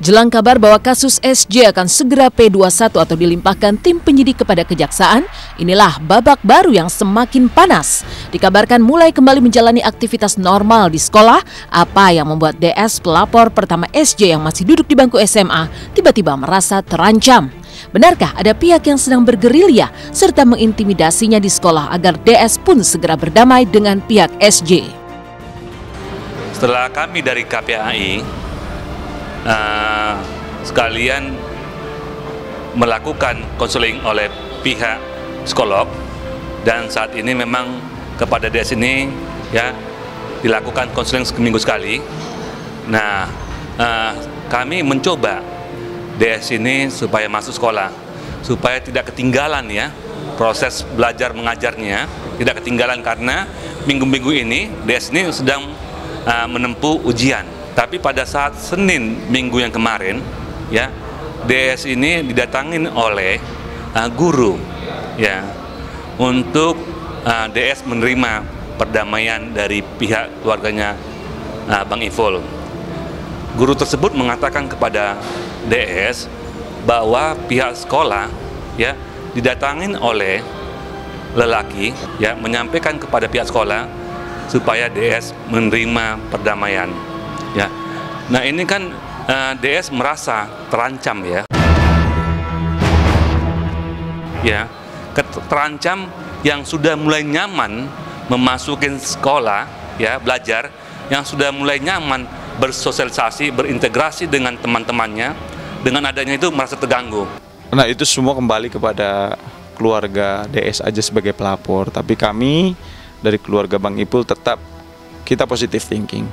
Jelang kabar bahwa kasus SJ akan segera P21 atau dilimpahkan tim penyidik kepada kejaksaan, inilah babak baru yang semakin panas. Dikabarkan mulai kembali menjalani aktivitas normal di sekolah, apa yang membuat DS pelapor pertama SJ yang masih duduk di bangku SMA tiba-tiba merasa terancam. Benarkah ada pihak yang sedang bergerilya serta mengintimidasinya di sekolah agar DS pun segera berdamai dengan pihak SJ? Setelah kami dari KPAI sekalian melakukan konseling oleh pihak psikolog, dan saat ini memang kepada DS ini ya dilakukan konseling seminggu sekali. Nah, kami mencoba DS ini supaya masuk sekolah, supaya tidak ketinggalan ya proses belajar mengajarnya, tidak ketinggalan karena minggu-minggu ini DS ini sedang menempuh ujian. Tapi pada saat Senin minggu yang kemarin ya, DS ini didatangin oleh guru ya untuk DS menerima perdamaian dari pihak keluarganya Bang Iful. Guru tersebut mengatakan kepada DS bahwa pihak sekolah ya didatangin oleh lelaki ya, menyampaikan kepada pihak sekolah supaya DS menerima perdamaian ya. Nah, ini kan DS merasa terancam ya. Ya, terancam yang sudah mulai nyaman memasukin sekolah ya, belajar, yang sudah mulai nyaman bersosialisasi, berintegrasi dengan teman-temannya, dengan adanya itu merasa terganggu. Nah, itu semua kembali kepada keluarga DS aja sebagai pelapor, tapi kami dari keluarga Bang Ipul tetap kita positive thinking.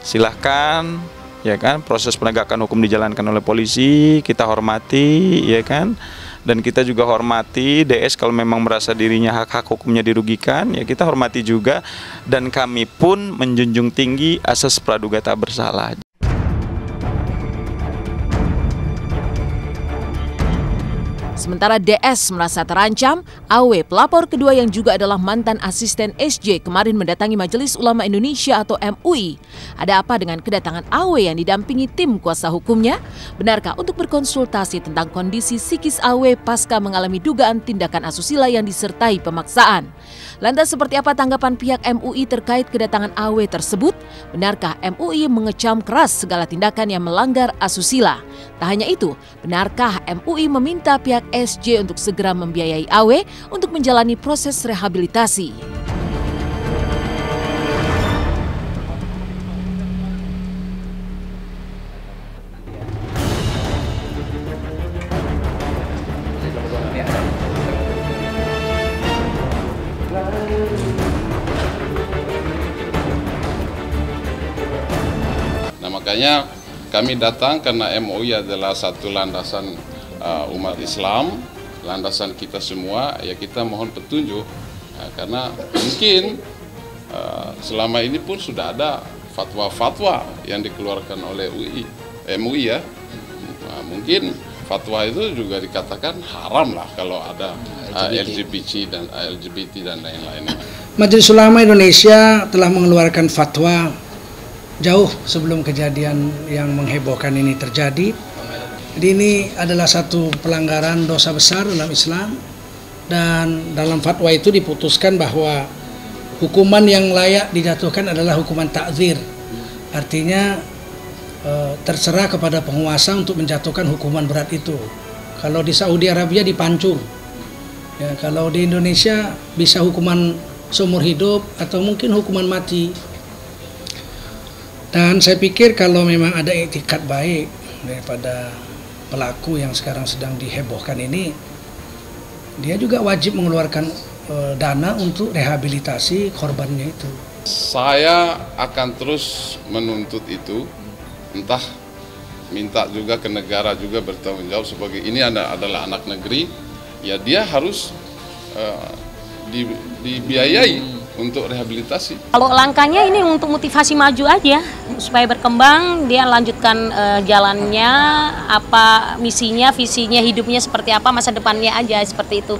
Silahkan ya kan, proses penegakan hukum dijalankan oleh polisi, kita hormati ya kan, dan kita juga hormati DS kalau memang merasa dirinya hak-hak hukumnya dirugikan ya, kita hormati juga, dan kami pun menjunjung tinggi asas praduga tak bersalah. Sementara DS merasa terancam, AW pelapor kedua yang juga adalah mantan asisten SJ kemarin mendatangi Majelis Ulama Indonesia atau MUI. Ada apa dengan kedatangan AW yang didampingi tim kuasa hukumnya? Benarkah untuk berkonsultasi tentang kondisi psikis AW pasca mengalami dugaan tindakan asusila yang disertai pemaksaan? Lantas seperti apa tanggapan pihak MUI terkait kedatangan AW tersebut? Benarkah MUI mengecam keras segala tindakan yang melanggar asusila? Tak hanya itu, benarkah MUI meminta pihak SJ untuk segera membiayai AW untuk menjalani proses rehabilitasi? Nah, makanya kami datang karena MUI adalah satu landasan umat Islam, landasan kita semua, ya kita mohon petunjuk karena mungkin selama ini pun sudah ada fatwa-fatwa yang dikeluarkan oleh MUI ya. Nah, mungkin fatwa itu juga dikatakan haram lah kalau ada LGBT dan lain-lain. Majelis Ulama Indonesia telah mengeluarkan fatwa jauh sebelum kejadian yang menghebohkan ini terjadi. Jadi ini adalah satu pelanggaran dosa besar dalam Islam, dan dalam fatwa itu diputuskan bahwa hukuman yang layak dijatuhkan adalah hukuman takzir. Artinya terserah kepada penguasa untuk menjatuhkan hukuman berat itu. Kalau di Saudi Arabia dipancung, ya, kalau di Indonesia bisa hukuman seumur hidup atau mungkin hukuman mati. Dan saya pikir kalau memang ada etikat baik daripada pelaku yang sekarang sedang dihebohkan ini, dia juga wajib mengeluarkan dana untuk rehabilitasi korbannya itu. Saya akan terus menuntut itu, entah minta juga ke negara juga bertanggung jawab sebagai ini adalah anak negeri, ya dia harus dibiayai untuk rehabilitasi. Kalau langkahnya ini untuk motivasi maju aja, supaya berkembang, dia lanjutkan jalannya, apa misinya, visinya, hidupnya seperti apa, masa depannya aja seperti itu.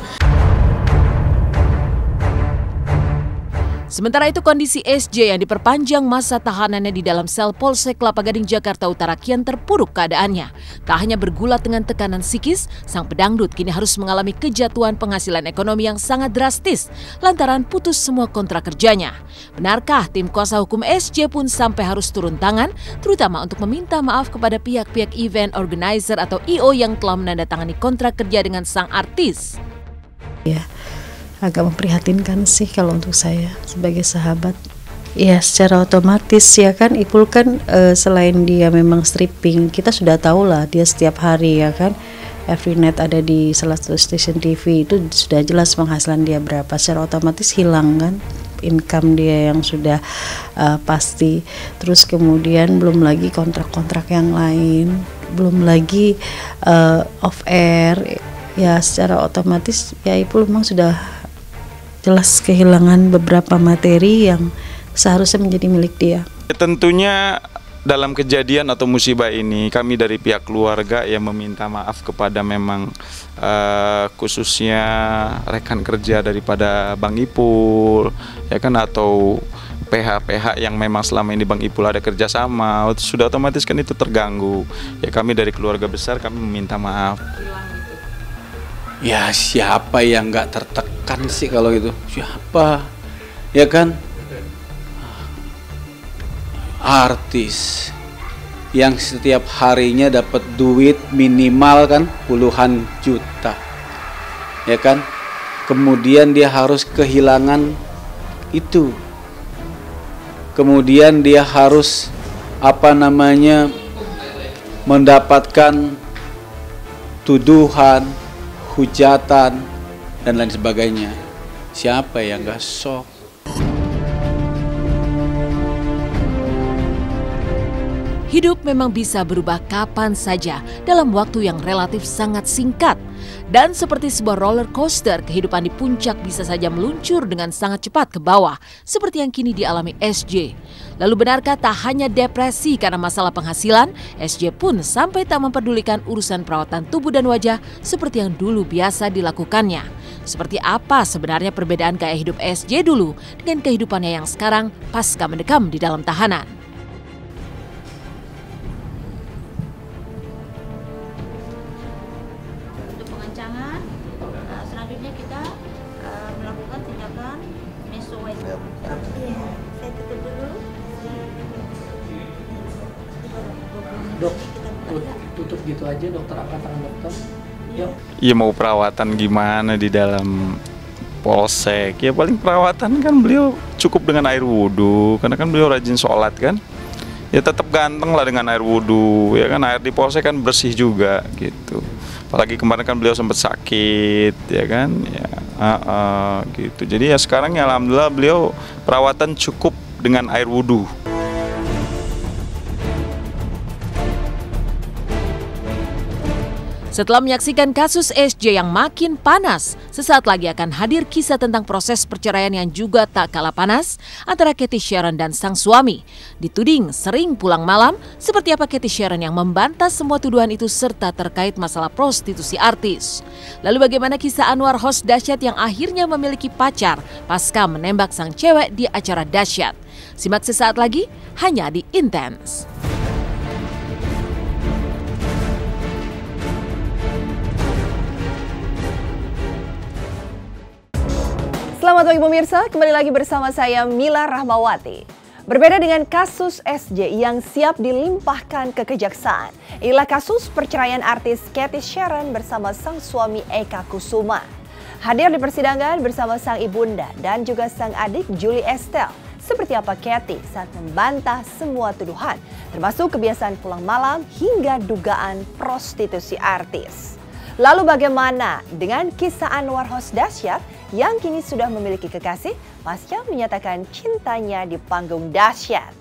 Sementara itu kondisi SJ yang diperpanjang masa tahanannya di dalam sel Polsek Kelapa Gading Jakarta Utara kian terpuruk keadaannya. Tak hanya bergulat dengan tekanan psikis, sang pedangdut kini harus mengalami kejatuhan penghasilan ekonomi yang sangat drastis lantaran putus semua kontrak kerjanya. Benarkah tim kuasa hukum SJ pun sampai harus turun tangan, terutama untuk meminta maaf kepada pihak-pihak event organizer atau IO yang telah menandatangani kontrak kerja dengan sang artis? Ya, agak memprihatinkan sih kalau untuk saya sebagai sahabat. Ya, secara otomatis ya kan, Ipul kan selain dia memang stripping, kita sudah tahu lah dia setiap hari ya kan, every night ada di salah satu stasiun TV, itu sudah jelas penghasilan dia berapa. Secara otomatis hilang kan income dia yang sudah pasti. Terus kemudian belum lagi kontrak-kontrak yang lain, belum lagi off air. Ya secara otomatis ya Ipul memang sudah jelas kehilangan beberapa materi yang seharusnya menjadi milik dia. Tentunya dalam kejadian atau musibah ini kami dari pihak keluarga yang meminta maaf kepada memang khususnya rekan kerja daripada Bang Ipul ya kan, atau PH-PH yang memang selama ini Bang Ipul ada kerjasama, sudah otomatis kan itu terganggu. Ya kami dari keluarga besar kami meminta maaf. Ya siapa yang nggak tertekan sih kalau itu? Siapa? Ya kan? Artis yang setiap harinya dapat duit minimal kan puluhan juta. Ya kan? Kemudian dia harus kehilangan itu. Kemudian dia harus mendapatkan tuduhan, hujatan dan lain sebagainya. Siapa yang gak shock? Hidup memang bisa berubah kapan saja dalam waktu yang relatif sangat singkat. Dan seperti sebuah roller coaster, kehidupan di puncak bisa saja meluncur dengan sangat cepat ke bawah, seperti yang kini dialami SJ. Lalu benarkah tak hanya depresi karena masalah penghasilan, SJ pun sampai tak memperdulikan urusan perawatan tubuh dan wajah seperti yang dulu biasa dilakukannya? Seperti apa sebenarnya perbedaan gaya hidup SJ dulu dengan kehidupannya yang sekarang pasca mendekam di dalam tahanan? Selanjutnya kita melakukan tindakan mesowaisome. Iya, saya tutup dulu. Dok, tutup gitu aja dokter, angkat tangan dokter. Yuk. Iya mau perawatan gimana di dalam polsek? Ya paling perawatan kan beliau cukup dengan air wudhu, karena kan beliau rajin sholat kan. Ya tetap ganteng lah dengan air wudhu, ya kan, air di polsek kan bersih juga gitu. Apalagi kemarin kan beliau sempat sakit, ya kan, ya, gitu. Jadi ya sekarang ya alhamdulillah beliau perawatan cukup dengan air wudhu. Setelah menyaksikan kasus SJ yang makin panas, sesaat lagi akan hadir kisah tentang proses perceraian yang juga tak kalah panas antara Cathy Sharon dan sang suami. Dituding sering pulang malam, seperti apa Cathy Sharon yang membantah semua tuduhan itu serta terkait masalah prostitusi artis. Lalu bagaimana kisah Anwar host dahsyat yang akhirnya memiliki pacar pasca menembak sang cewek di acara dahsyat? Simak sesaat lagi hanya di Intense. Selamat pagi pemirsa, kembali lagi bersama saya Mila Rahmawati. Berbeda dengan kasus SJ yang siap dilimpahkan ke kejaksaan, inilah kasus perceraian artis Cathy Sharon bersama sang suami Eka Kusuma. Hadir di persidangan bersama sang ibunda dan juga sang adik Julie Estelle. Seperti apa Cathy saat membantah semua tuduhan, termasuk kebiasaan pulang malam hingga dugaan prostitusi artis. Lalu bagaimana dengan kisah Anwar host dahsyat yang kini sudah memiliki kekasih pasca menyatakan cintanya di panggung dahsyat?